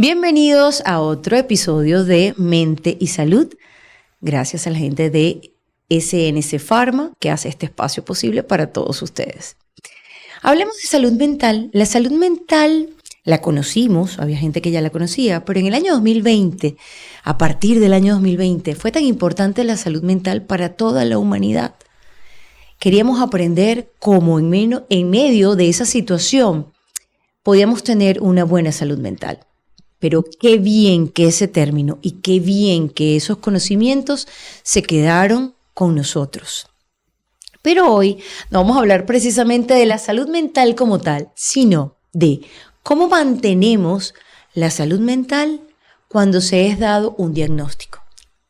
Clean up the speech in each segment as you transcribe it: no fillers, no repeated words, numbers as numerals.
Bienvenidos a otro episodio de Mente y Salud. Gracias a la gente de SNC Pharma que hace este espacio posible para todos ustedes. Hablemos de salud mental. La salud mental la conocimos, había gente que ya la conocía, pero en el año 2020, a partir del año 2020, fue tan importante la salud mental para toda la humanidad. Queríamos aprender cómo en medio de esa situación podíamos tener una buena salud mental. Pero qué bien que ese término y qué bien que esos conocimientos se quedaron con nosotros. Pero hoy no vamos a hablar precisamente de la salud mental como tal, sino de cómo mantenemos la salud mental cuando se es dado un diagnóstico,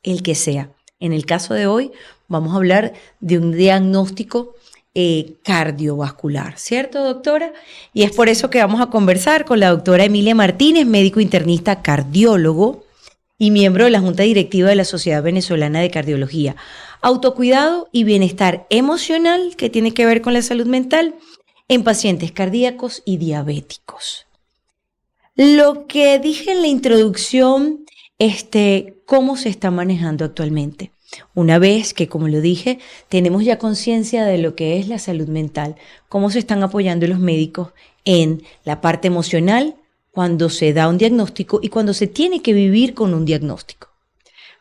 el que sea. En el caso de hoy vamos a hablar de un diagnóstico cardiovascular, ¿cierto, doctora? Y es por eso que vamos a conversar con la doctora Emilia Martínez, médico internista cardiólogo y miembro de la Junta Directiva de la Sociedad Venezolana de Cardiología. Autocuidado y bienestar emocional, que tiene que ver con la salud mental, en pacientes cardíacos y diabéticos. Lo que dije en la introducción, cómo se está manejando actualmente. Una vez que, como lo dije, tenemos ya conciencia de lo que es la salud mental, cómo se están apoyando los médicos en la parte emocional cuando se da un diagnóstico y cuando se tiene que vivir con un diagnóstico.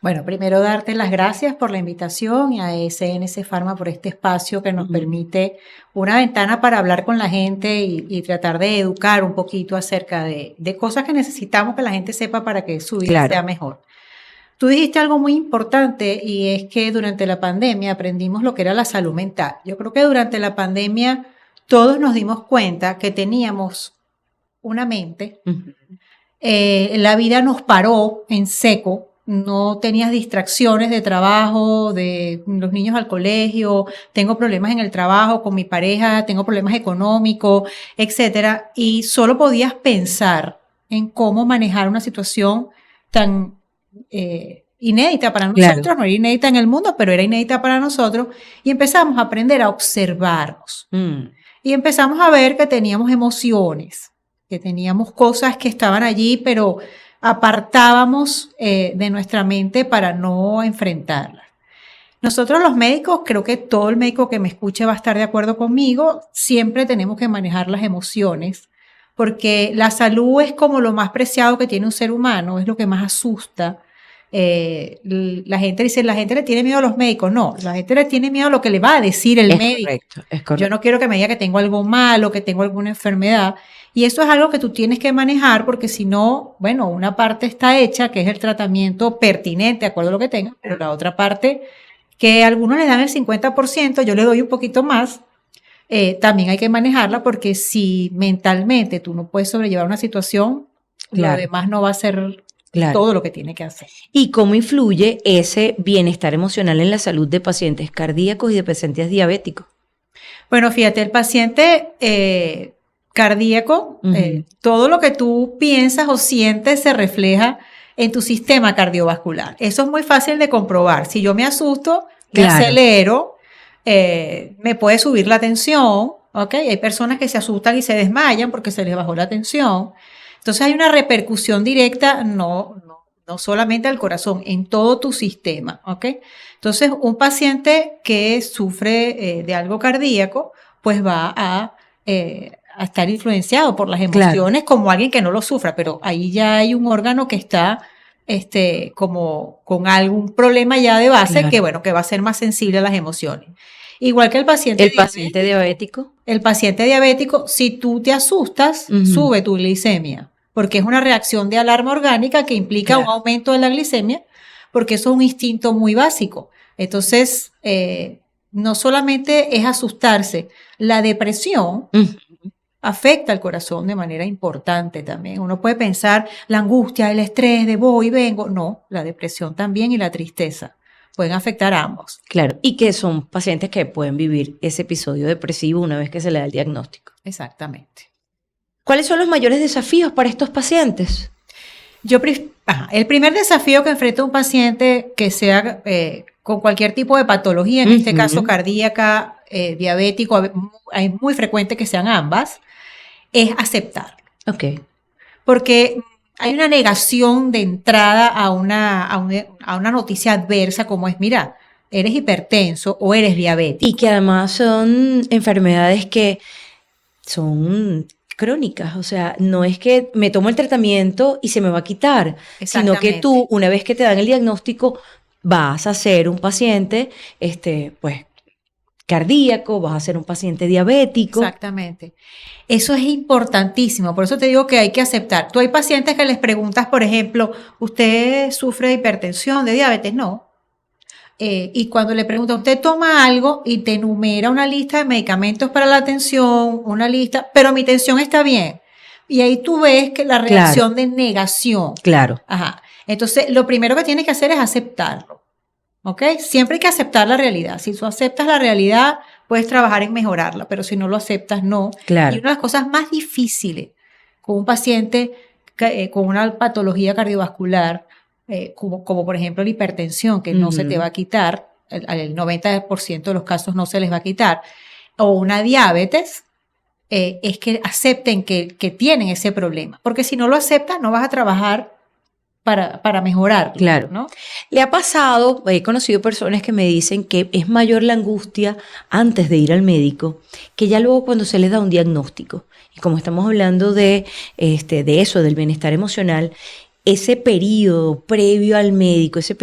Bueno, primero darte las gracias por la invitación y a SNC Pharma por este espacio que nos permite una ventana para hablar con la gente y tratar de educar un poquito acerca de cosas que necesitamos que la gente sepa para que su vida sea mejor. Tú dijiste algo muy importante y es que durante la pandemia aprendimos lo que era la salud mental. Yo creo que durante la pandemia todos nos dimos cuenta que teníamos una mente. La vida nos paró en seco. No tenías distracciones de trabajo, de los niños al colegio, tengo problemas en el trabajo con mi pareja, tengo problemas económicos, etcétera. Y solo podías pensar en cómo manejar una situación tan inédita para nosotros, no era inédita en el mundo, pero era inédita para nosotros, y empezamos a aprender a observarnos. Y empezamos a ver que teníamos emociones, que teníamos cosas que estaban allí, pero apartábamos de nuestra mente para no enfrentarlas. Nosotros los médicos, creo que todo el médico que me escuche va a estar de acuerdo conmigo, siempre tenemos que manejar las emociones, porque la salud es como lo más preciado que tiene un ser humano, es lo que más asusta. La gente dice, la gente le tiene miedo a los médicos. No, la gente le tiene miedo a lo que le va a decir el médico. Es correcto. Yo no quiero que me diga que tengo algo malo, que tengo alguna enfermedad. Y eso es algo que tú tienes que manejar porque si no, bueno, una parte está hecha, que es el tratamiento pertinente, de acuerdo a lo que tenga, pero la otra parte, que algunos le dan el 50%, yo le doy un poquito más. También hay que manejarla porque si mentalmente tú no puedes sobrellevar una situación, lo demás no va a ser todo lo que tiene que hacer. ¿Y cómo influye ese bienestar emocional en la salud de pacientes cardíacos y de pacientes diabéticos? Bueno, fíjate, el paciente cardíaco, todo lo que tú piensas o sientes se refleja en tu sistema cardiovascular. Eso es muy fácil de comprobar. Si yo me asusto, me acelero, me puede subir la tensión, ¿ok? Hay personas que se asustan y se desmayan porque se les bajó la tensión. Entonces hay una repercusión directa, no solamente al corazón, en todo tu sistema, ¿ok? Entonces un paciente que sufre de algo cardíaco, pues va a estar influenciado por las emociones como alguien que no lo sufra, pero ahí ya hay un órgano que está como con algún problema ya de base que bueno, que va a ser más sensible a las emociones. Igual que el paciente diabético. El paciente diabético, si tú te asustas, sube tu glicemia, porque es una reacción de alarma orgánica que implica un aumento de la glicemia, porque eso es un instinto muy básico. Entonces, no solamente es asustarse, la depresión afecta al corazón de manera importante también. Uno puede pensar la angustia, el estrés de voy y vengo. No, la depresión también y la tristeza pueden afectar a ambos. Claro, y que son pacientes que pueden vivir ese episodio depresivo una vez que se le da el diagnóstico. Exactamente. ¿Cuáles son los mayores desafíos para estos pacientes? El primer desafío que enfrenta un paciente que sea con cualquier tipo de patología, en este caso cardíaca, diabético, es muy frecuente que sean ambas, es aceptar. Ok. Porque hay una negación de entrada a una noticia adversa como es, mira, eres hipertenso o eres diabético. Y que además son enfermedades que son crónicas, o sea, no es que me tomo el tratamiento y se me va a quitar, sino que tú, una vez que te dan el diagnóstico, vas a ser un paciente, pues, cardíaco, vas a ser un paciente diabético. Exactamente. Eso es importantísimo, por eso te digo que hay que aceptar. Tú hay pacientes que les preguntas, por ejemplo, ¿usted sufre de hipertensión, de diabetes? No. Y cuando le pregunta, ¿usted toma algo? Y te enumera una lista de medicamentos para la tensión, una lista, pero mi tensión está bien. Y ahí tú ves que la reacción de negación. Claro. Ajá. Entonces, lo primero que tienes que hacer es aceptarlo. ¿Ok? Siempre hay que aceptar la realidad. Si tú aceptas la realidad, puedes trabajar en mejorarla, pero si no lo aceptas, no. Claro. Y una de las cosas más difíciles con un paciente con una patología cardiovascular, como por ejemplo la hipertensión, que no se te va a quitar, el 90% de los casos no se les va a quitar, o una diabetes, es que acepten que tienen ese problema. Porque si no lo aceptas, no vas a trabajar para mejorar. Claro. ¿No? Le ha pasado, he conocido personas que me dicen que es mayor la angustia antes de ir al médico que ya luego cuando se les da un diagnóstico. Y como estamos hablando de eso, del bienestar emocional, ese periodo previo al médico, ese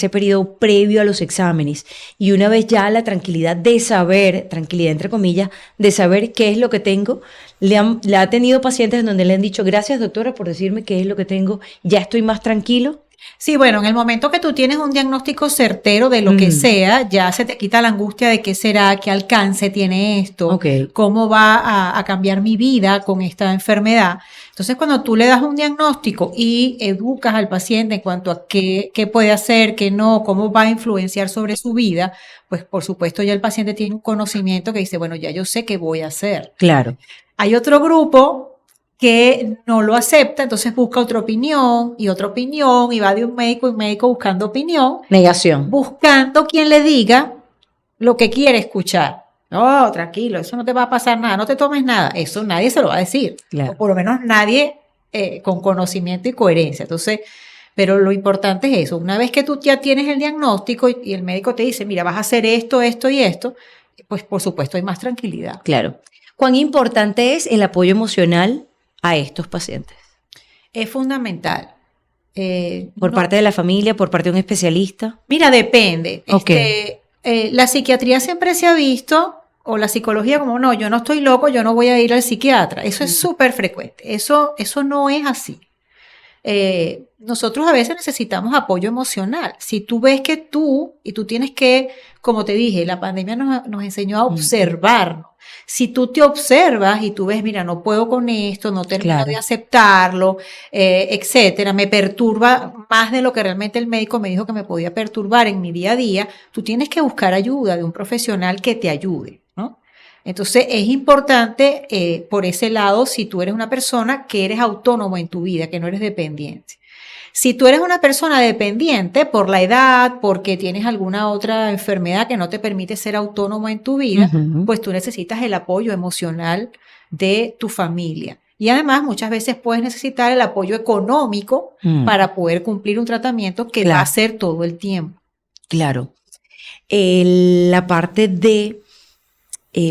periodo previo a los exámenes y una vez ya la tranquilidad de saber, tranquilidad entre comillas, de saber qué es lo que tengo, le ha tenido pacientes en donde le han dicho, gracias doctora por decirme qué es lo que tengo, ya estoy más tranquilo. Sí, bueno, en el momento que tú tienes un diagnóstico certero de lo que sea, ya se te quita la angustia de qué será, qué alcance tiene esto, cómo va a cambiar mi vida con esta enfermedad. Entonces, cuando tú le das un diagnóstico y educas al paciente en cuanto a qué puede hacer, qué no, cómo va a influenciar sobre su vida, pues por supuesto ya el paciente tiene un conocimiento que dice, bueno, ya yo sé qué voy a hacer. Claro. Hay otro grupo que no lo acepta, entonces busca otra opinión y va de un médico y médico buscando opinión. Negación. Buscando quien le diga lo que quiere escuchar. No, tranquilo, eso no te va a pasar nada, no te tomes nada. Eso nadie se lo va a decir. Claro. O por lo menos nadie con conocimiento y coherencia. Entonces, pero lo importante es eso. Una vez que tú ya tienes el diagnóstico y el médico te dice, mira, vas a hacer esto, esto y esto, pues por supuesto hay más tranquilidad. Claro. ¿Cuán importante es el apoyo emocional a estos pacientes? Es fundamental. ¿Por parte de la familia, por parte de un especialista? Mira, depende. Okay. La psiquiatría siempre se ha visto, o la psicología, como no, yo no estoy loco, yo no voy a ir al psiquiatra. Eso es súper frecuente. Eso no es así. Nosotros a veces necesitamos apoyo emocional. Si tú ves que tú tienes que, como te dije, la pandemia nos enseñó a observarnos. Si tú te observas y tú ves, mira, no puedo con esto, no termino de aceptarlo, etcétera, me perturba más de lo que realmente el médico me dijo que me podía perturbar en mi día a día, tú tienes que buscar ayuda de un profesional que te ayude, ¿no? Entonces es importante por ese lado si tú eres una persona que eres autónomo en tu vida, que no eres dependiente. Si tú eres una persona dependiente por la edad, porque tienes alguna otra enfermedad que no te permite ser autónomo en tu vida, pues tú necesitas el apoyo emocional de tu familia. Y además muchas veces puedes necesitar el apoyo económico para poder cumplir un tratamiento que va a ser todo el tiempo. Claro. La parte de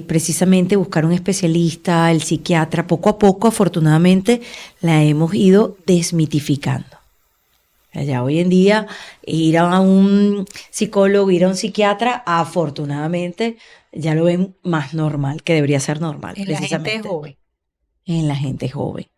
precisamente buscar un especialista, el psiquiatra, poco a poco afortunadamente la hemos ido desmitificando. Ya hoy en día ir a un psicólogo, ir a un psiquiatra, afortunadamente ya lo ven más normal, que debería ser normal. En la gente joven. En la gente joven.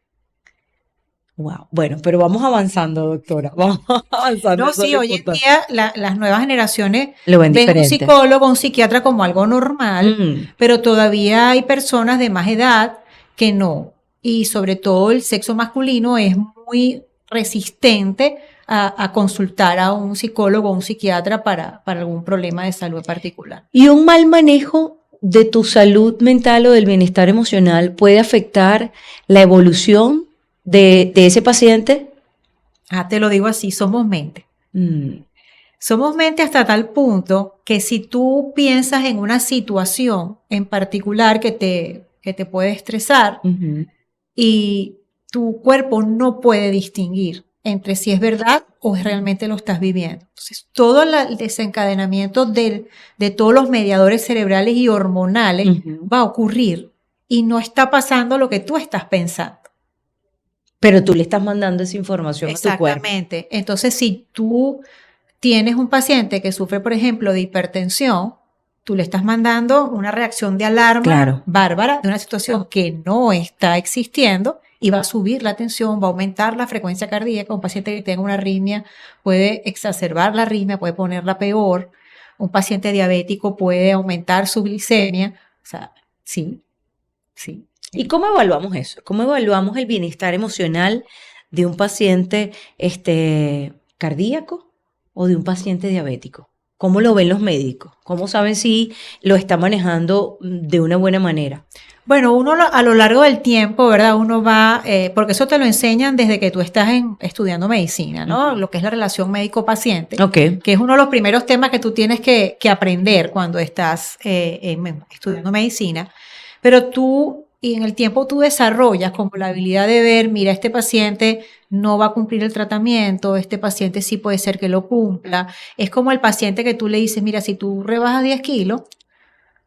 Wow. Bueno, pero vamos avanzando, doctora. Vamos avanzando. No, sí, hoy en día las nuevas generaciones lo ven ven diferente. Un psicólogo, un psiquiatra como algo normal, pero todavía hay personas de más edad que no. Y sobre todo el sexo masculino es muy resistente a consultar a un psicólogo o un psiquiatra para algún problema de salud particular. ¿Y un mal manejo de tu salud mental o del bienestar emocional puede afectar la evolución de ese paciente? Te lo digo así, somos mente. Somos mente hasta tal punto que si tú piensas en una situación en particular que te puede estresar y tu cuerpo no puede distinguir entre si es verdad o realmente lo estás viviendo. Entonces, todo el desencadenamiento de todos los mediadores cerebrales y hormonales va a ocurrir y no está pasando lo que tú estás pensando. Pero tú le estás mandando esa información a tu cuerpo. Exactamente. Entonces, si tú tienes un paciente que sufre, por ejemplo, de hipertensión, tú le estás mandando una reacción de alarma bárbara de una situación que no está existiendo y va a subir la tensión, va a aumentar la frecuencia cardíaca. Un paciente que tenga una arritmia puede exacerbar la arritmia, puede ponerla peor. Un paciente diabético puede aumentar su glicemia. O sea, sí. ¿Y cómo evaluamos eso? ¿Cómo evaluamos el bienestar emocional de un paciente cardíaco o de un paciente diabético? ¿Cómo lo ven los médicos? ¿Cómo saben si lo está manejando de una buena manera? Bueno, uno a lo largo del tiempo, ¿verdad? Uno va, porque eso te lo enseñan desde que tú estás estudiando medicina, ¿no? Lo que es la relación médico-paciente, que es uno de los primeros temas que tú tienes que aprender cuando estás estudiando medicina. Pero y en el tiempo tú desarrollas como la habilidad de ver, mira, este paciente no va a cumplir el tratamiento, este paciente sí puede ser que lo cumpla. Es como el paciente que tú le dices, mira, si tú rebajas 10 kilos,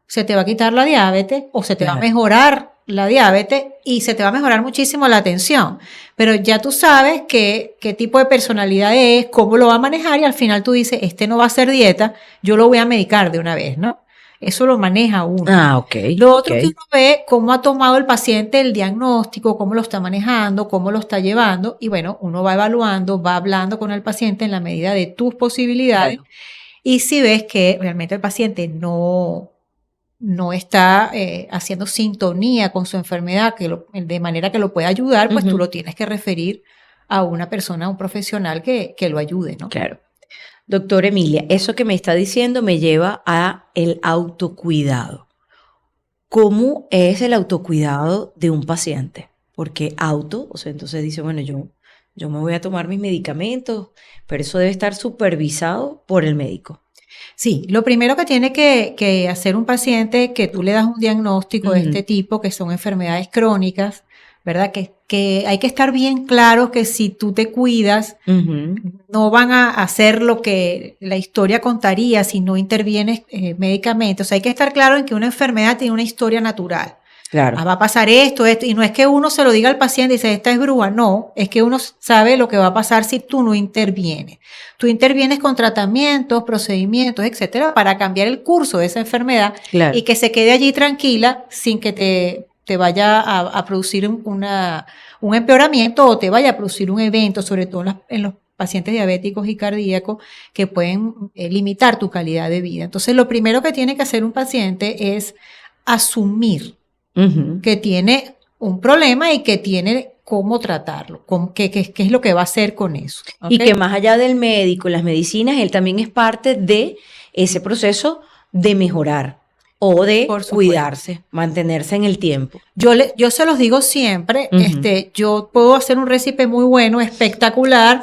se te va a quitar la diabetes o se te va a mejorar la diabetes y se te va a mejorar muchísimo la tensión. Pero ya tú sabes qué tipo de personalidad es, cómo lo va a manejar y al final tú dices, este no va a hacer dieta, yo lo voy a medicar de una vez, ¿no? Eso lo maneja uno. Lo otro que uno ve, cómo ha tomado el paciente el diagnóstico, cómo lo está manejando, cómo lo está llevando. Y bueno, uno va evaluando, va hablando con el paciente en la medida de tus posibilidades. Y si ves que realmente el paciente no está haciendo sintonía con su enfermedad, de manera que lo pueda ayudar, pues tú lo tienes que referir a una persona, a un profesional que lo ayude, ¿no? Claro. Doctora Emilia, eso que me está diciendo me lleva a el autocuidado. ¿Cómo es el autocuidado de un paciente? Porque o sea, entonces dice, bueno, yo me voy a tomar mis medicamentos, pero eso debe estar supervisado por el médico. Sí, lo primero que tiene que hacer un paciente que tú le das un diagnóstico de este tipo, que son enfermedades crónicas, ¿verdad? Que hay que estar bien claro que si tú te cuidas, no van a hacer lo que la historia contaría si no intervienes médicamente. O sea, hay que estar claro en que una enfermedad tiene una historia natural. Claro. Va a pasar esto, y no es que uno se lo diga al paciente y dice, esta es bruja, no, es que uno sabe lo que va a pasar si tú no intervienes. Tú intervienes con tratamientos, procedimientos, etcétera, para cambiar el curso de esa enfermedad y que se quede allí tranquila sin que te vaya a producir un empeoramiento o te vaya a producir un evento, sobre todo en los pacientes diabéticos y cardíacos, que pueden limitar tu calidad de vida. Entonces, lo primero que tiene que hacer un paciente es asumir que tiene un problema y que tiene cómo tratarlo, qué es lo que va a hacer con eso. ¿Okay? Y que más allá del médico, las medicinas, él también es parte de ese proceso de mejorar o de cuidarse, mantenerse en el tiempo. Yo se los digo siempre, yo puedo hacer un récipe muy bueno, espectacular,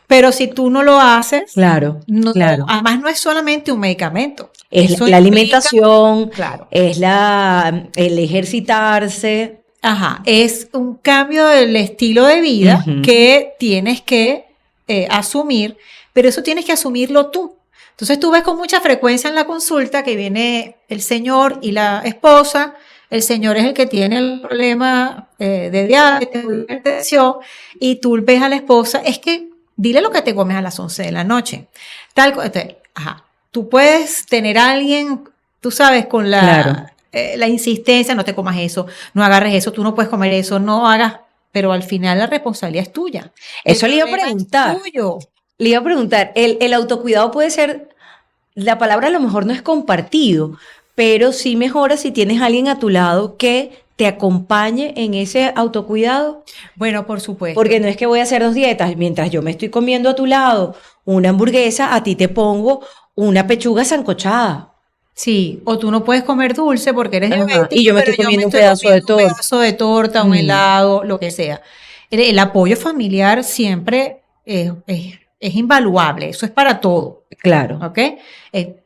pero si tú no lo haces, claro. Además no es solamente un medicamento. Es la alimentación, es el ejercitarse. Ajá, es un cambio del estilo de vida que tienes que asumir, pero eso tienes que asumirlo tú. Entonces tú ves con mucha frecuencia en la consulta que viene el señor y la esposa. El señor es el que tiene el problema de diabetes, de hipertensión, y tú ves a la esposa, es que dile lo que te comes a las 11 de la noche. Tú puedes tener a alguien, tú sabes, con la insistencia, no te comas eso, no agarres eso, tú no puedes comer eso, no hagas, pero al final la responsabilidad es tuya. Eso le iba a preguntar. Le iba a preguntar, el autocuidado puede ser, la palabra a lo mejor no es compartido, pero sí mejora si tienes a alguien a tu lado que te acompañe en ese autocuidado. Bueno, por supuesto. Porque no es que voy a hacer 2 dietas, mientras yo me estoy comiendo a tu lado una hamburguesa, a ti te pongo una pechuga sancochada. Sí, o tú no puedes comer dulce porque eres diabético. Y yo me estoy comiendo un pedazo de torta. Un pedazo de torta, un helado, lo que sea. El apoyo familiar siempre es invaluable, eso es para todo. Claro. ¿Ok?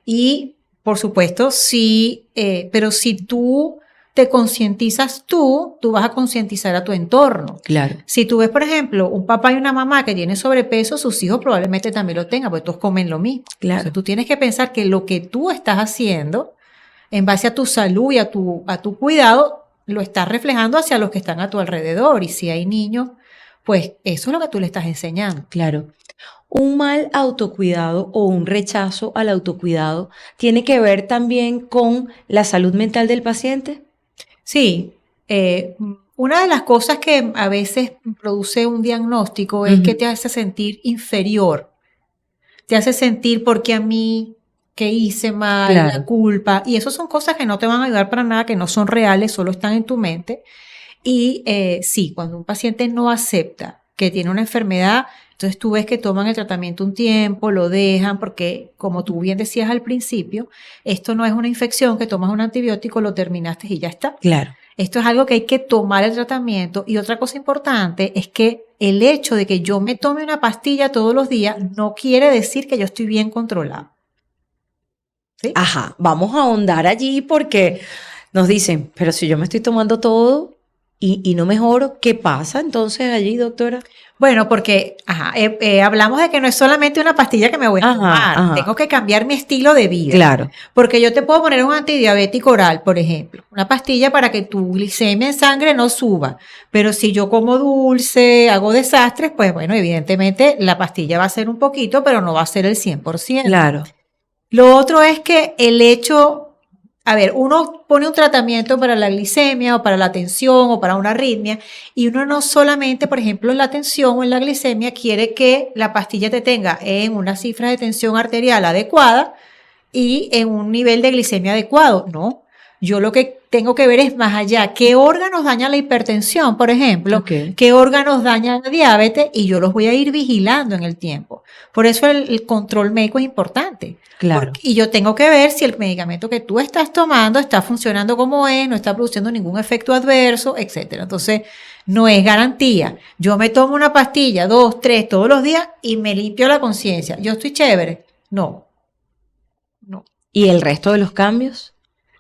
Y por supuesto, sí, pero si tú te concientizas tú vas a concientizar a tu entorno. Claro. Si tú ves, por ejemplo, un papá y una mamá que tienen sobrepeso, sus hijos probablemente también lo tengan, porque todos comen lo mismo. Claro. Entonces, tú tienes que pensar que lo que tú estás haciendo, en base a tu salud y a tu cuidado, lo estás reflejando hacia los que están a tu alrededor. Y si hay niños, pues eso es lo que tú le estás enseñando. Claro. Un mal autocuidado o un rechazo al autocuidado tiene que ver también con la salud mental del paciente. Sí, una de las cosas que a veces produce un diagnóstico es que te hace sentir inferior, te hace sentir porque a mí, que hice mal, Claro. la culpa, y eso son cosas que no te van a ayudar para nada, que no son reales, solo están en tu mente. Y sí, cuando un paciente no acepta que tiene una enfermedad, entonces tú ves que toman el tratamiento un tiempo, lo dejan, porque como tú bien decías al principio, esto no es una infección que tomas un antibiótico, lo terminaste y ya está. Claro. Esto es algo que hay que tomar el tratamiento. Y otra cosa importante es que el hecho de que yo me tome una pastilla todos los días no quiere decir que yo estoy bien controlado. ¿Sí? Ajá, vamos a ahondar allí porque nos dicen, pero si yo me estoy tomando todo y no mejoro, ¿qué pasa entonces allí, doctora? Bueno, porque hablamos de que no es solamente una pastilla que me voy a tomar, tengo que cambiar mi estilo de vida. Claro. Porque yo te puedo poner un antidiabético oral, por ejemplo, una pastilla para que tu glicemia en sangre no suba, pero si yo como dulce, hago desastres, pues bueno, evidentemente la pastilla va a ser un poquito, pero no va a ser el 100%. Claro. Lo otro es que el hecho... A ver, uno pone un tratamiento para la glicemia o para la tensión o para una arritmia y uno no solamente, por ejemplo, en la tensión o en la glicemia quiere que la pastilla te tenga en una cifra de tensión arterial adecuada y en un nivel de glicemia adecuado. No, yo lo que tengo que ver es más allá. ¿Qué órganos dañan la hipertensión, por ejemplo? Okay. ¿Qué órganos dañan la diabetes? Y yo los voy a ir vigilando en el tiempo. Por eso el control médico es importante. Claro. Y yo tengo que ver si el medicamento que tú estás tomando está funcionando como es, no está produciendo ningún efecto adverso, etcétera. Entonces, no es garantía. Yo me tomo una pastilla, 2, 3 todos los días y me limpio la conciencia. ¿Yo estoy chévere? No. ¿Y el resto de los cambios?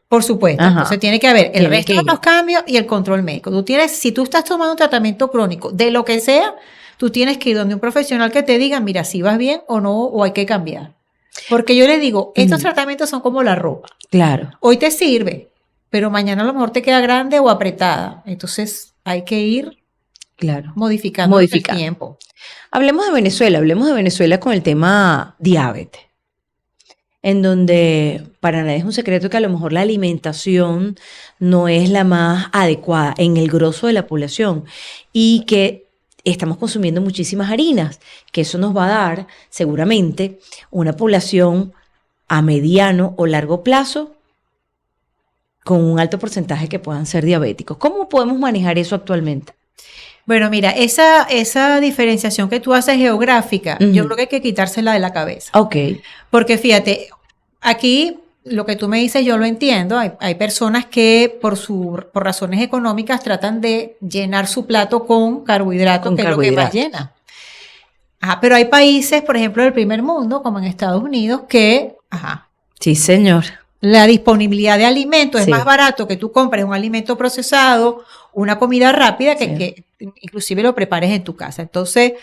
Por supuesto. Ajá. Entonces tiene que haber el Tiene resto que de ir. los cambios y el control médico. Si tú estás tomando un tratamiento crónico de lo que sea, tú tienes que ir donde un profesional que te diga, mira, si vas bien o no, o hay que cambiar. Porque yo les digo, estos tratamientos son como la ropa. Claro. Hoy te sirve, pero mañana a lo mejor te queda grande o apretada. Entonces hay que ir modificando el tiempo. Hablemos de Venezuela con el tema diabetes, en donde para nadie es un secreto que a lo mejor la alimentación no es la más adecuada en el grosso de la población y que estamos consumiendo muchísimas harinas, que eso nos va a dar seguramente una población a mediano o largo plazo con un alto porcentaje que puedan ser diabéticos. ¿Cómo podemos manejar eso actualmente? Bueno, mira, esa diferenciación que tú haces geográfica, yo creo que hay que quitársela de la cabeza. Ok. Porque fíjate, aquí lo que tú me dices yo lo entiendo. Hay personas que por razones económicas tratan de llenar su plato con carbohidratos, que es lo que más llena. Pero hay países, por ejemplo, del primer mundo, como en Estados Unidos, que, sí, señor, la disponibilidad de alimentos es más barato que tú compres un alimento procesado, una comida rápida, que inclusive lo prepares en tu casa. Entonces,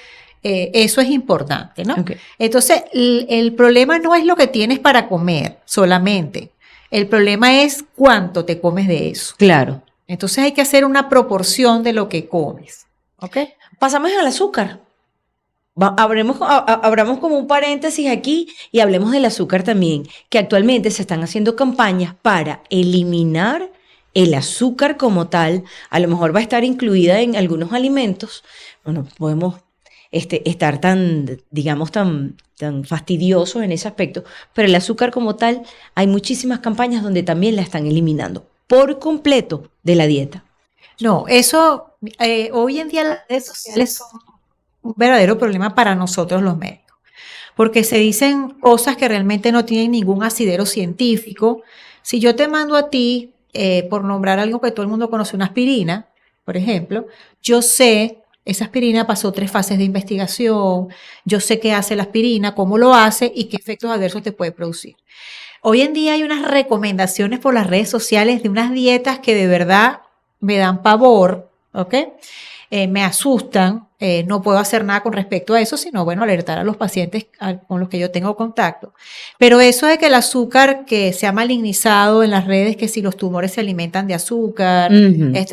eso es importante, ¿no? Okay. Entonces, el problema no es lo que tienes para comer solamente. El problema es cuánto te comes de eso. Claro. Entonces, hay que hacer una proporción de lo que comes. ¿Ok? Pasamos al azúcar. Abramos como un paréntesis aquí y hablemos del azúcar también, que actualmente se están haciendo campañas para eliminar el azúcar como tal. A lo mejor va a estar incluida en algunos alimentos. Bueno, podemos estar tan fastidiosos en ese aspecto, pero el azúcar como tal, hay muchísimas campañas donde también la están eliminando por completo de la dieta. No, eso, hoy en día las redes sociales son un verdadero problema para nosotros los médicos, porque se dicen cosas que realmente no tienen ningún asidero científico. Si yo te mando a ti, por nombrar algo que todo el mundo conoce, una aspirina, por ejemplo, yo sé, esa aspirina pasó 3 fases de investigación, yo sé qué hace la aspirina, cómo lo hace y qué efectos adversos te puede producir. Hoy en día hay unas recomendaciones por las redes sociales de unas dietas que de verdad me dan pavor, ¿ok? Me asustan, no puedo hacer nada con respecto a eso, sino, bueno, alertar a los pacientes con los que yo tengo contacto. Pero eso de que el azúcar que se ha malignizado en las redes, que si los tumores se alimentan de azúcar,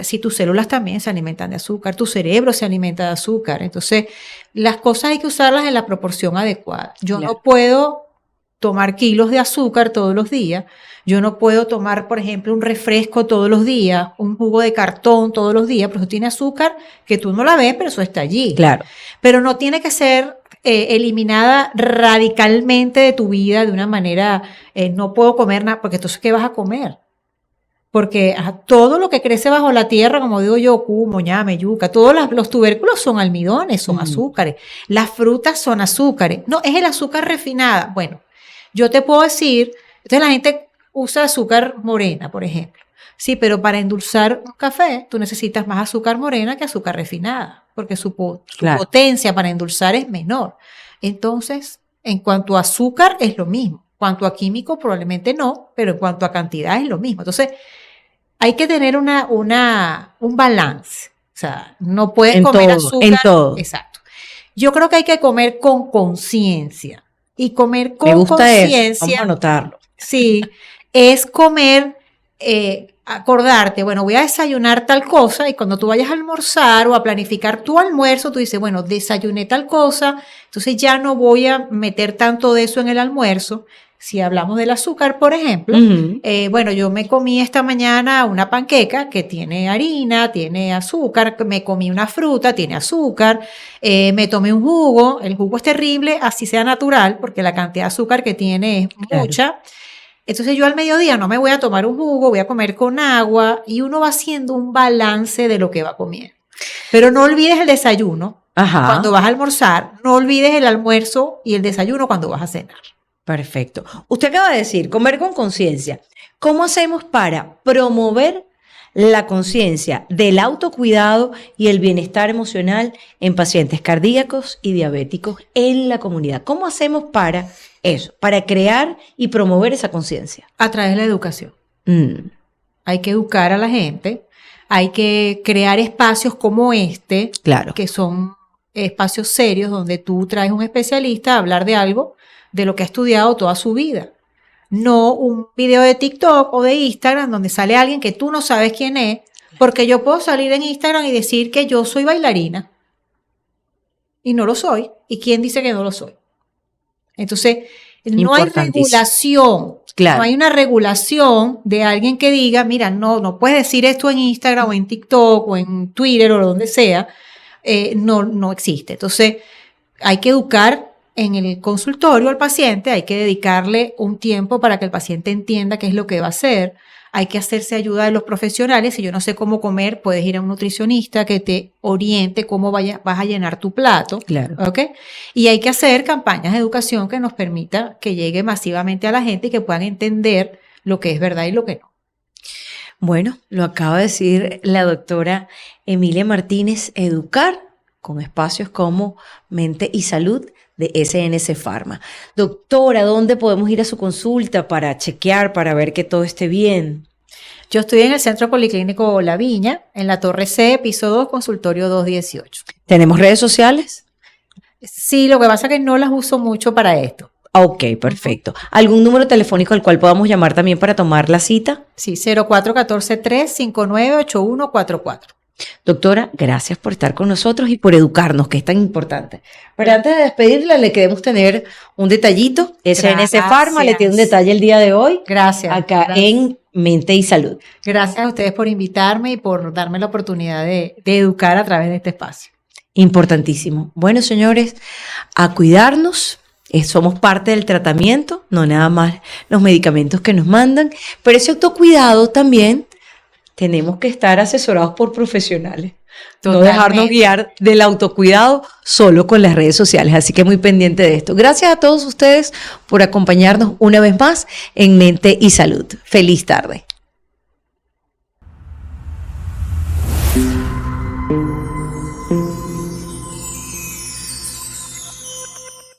si tus células también se alimentan de azúcar, tu cerebro se alimenta de azúcar. Entonces, las cosas hay que usarlas en la proporción adecuada. Yo no puedo tomar kilos de azúcar todos los días. Yo no puedo tomar, por ejemplo, un refresco todos los días, un jugo de cartón todos los días, pero eso tiene azúcar que tú no la ves, pero eso está allí. Claro. Pero no tiene que ser eliminada radicalmente de tu vida de una manera, no puedo comer nada, porque entonces, ¿qué vas a comer? Porque todo lo que crece bajo la tierra, como digo yo, cumo, ñame, yuca, todos los tubérculos son almidones, son azúcares. Las frutas son azúcares. No, es el azúcar refinada. Bueno, yo te puedo decir, entonces la gente usa azúcar morena, por ejemplo. Sí, pero para endulzar un café, tú necesitas más azúcar morena que azúcar refinada, porque su potencia para endulzar es menor. Entonces, en cuanto a azúcar, es lo mismo. En cuanto a químico, probablemente no, pero en cuanto a cantidad, es lo mismo. Entonces, hay que tener un balance. O sea, no puedes comer azúcar. En todo. Exacto. Yo creo que hay que comer con conciencia. Y comer con conciencia. Vamos a anotarlo. Sí, es comer, acordarte, bueno, voy a desayunar tal cosa, y cuando tú vayas a almorzar o a planificar tu almuerzo, tú dices, bueno, desayuné tal cosa, entonces ya no voy a meter tanto de eso en el almuerzo. Si hablamos del azúcar, por ejemplo, bueno, yo me comí esta mañana una panqueca que tiene harina, tiene azúcar, me comí una fruta, tiene azúcar, me tomé un jugo, el jugo es terrible, así sea natural, porque la cantidad de azúcar que tiene es mucha. Entonces yo al mediodía no me voy a tomar un jugo, voy a comer con agua, y uno va haciendo un balance de lo que va comiendo. Pero no olvides el desayuno cuando vas a almorzar, no olvides el almuerzo y el desayuno cuando vas a cenar. Perfecto. Usted acaba de decir, comer con conciencia. ¿Cómo hacemos para promover la conciencia del autocuidado y el bienestar emocional en pacientes cardíacos y diabéticos en la comunidad? ¿Cómo hacemos para eso, para crear y promover esa conciencia? A través de la educación. Hay que educar a la gente, hay que crear espacios como este, claro, que son espacios serios donde tú traes un especialista a hablar de algo de lo que ha estudiado toda su vida. No un video de TikTok o de Instagram donde sale alguien que tú no sabes quién es, porque yo puedo salir en Instagram y decir que yo soy bailarina y no lo soy. ¿Y quién dice que no lo soy? Entonces, no hay regulación. Claro. No hay una regulación de alguien que diga, mira, no puedes decir esto en Instagram o en TikTok o en Twitter o donde sea. No existe. Entonces, hay que educar en el consultorio al paciente, hay que dedicarle un tiempo para que el paciente entienda qué es lo que va a hacer. Hay que hacerse ayuda de los profesionales. Si yo no sé cómo comer, puedes ir a un nutricionista que te oriente cómo vas a llenar tu plato. Claro. ¿Okay? Y hay que hacer campañas de educación que nos permita que llegue masivamente a la gente y que puedan entender lo que es verdad y lo que no. Bueno, lo acaba de decir la doctora Emilia Martínez, educar con espacios como Mente y Salud de SNS Pharma. Doctora, ¿dónde podemos ir a su consulta para chequear, para ver que todo esté bien? Yo estoy en el Centro Policlínico La Viña, en la Torre C, piso 2, consultorio 218. ¿Tenemos redes sociales? Sí, lo que pasa es que no las uso mucho para esto. Ok, perfecto. ¿Algún número telefónico al cual podamos llamar también para tomar la cita? Sí, 0414-359-8144. Doctora, gracias por estar con nosotros y por educarnos, que es tan importante. Pero antes de despedirla, le queremos tener un detallito. SNS Pharma le tiene un detalle el día de hoy. Gracias. Acá en Mente y Salud. Gracias a ustedes por invitarme y por darme la oportunidad de educar a través de este espacio. Importantísimo. Bueno, señores, a cuidarnos. Somos parte del tratamiento, no nada más los medicamentos que nos mandan, pero ese autocuidado también tenemos que estar asesorados por profesionales. Totalmente. No dejarnos guiar del autocuidado solo con las redes sociales. Así que muy pendiente de esto. Gracias a todos ustedes por acompañarnos una vez más en Mente y Salud. Feliz tarde.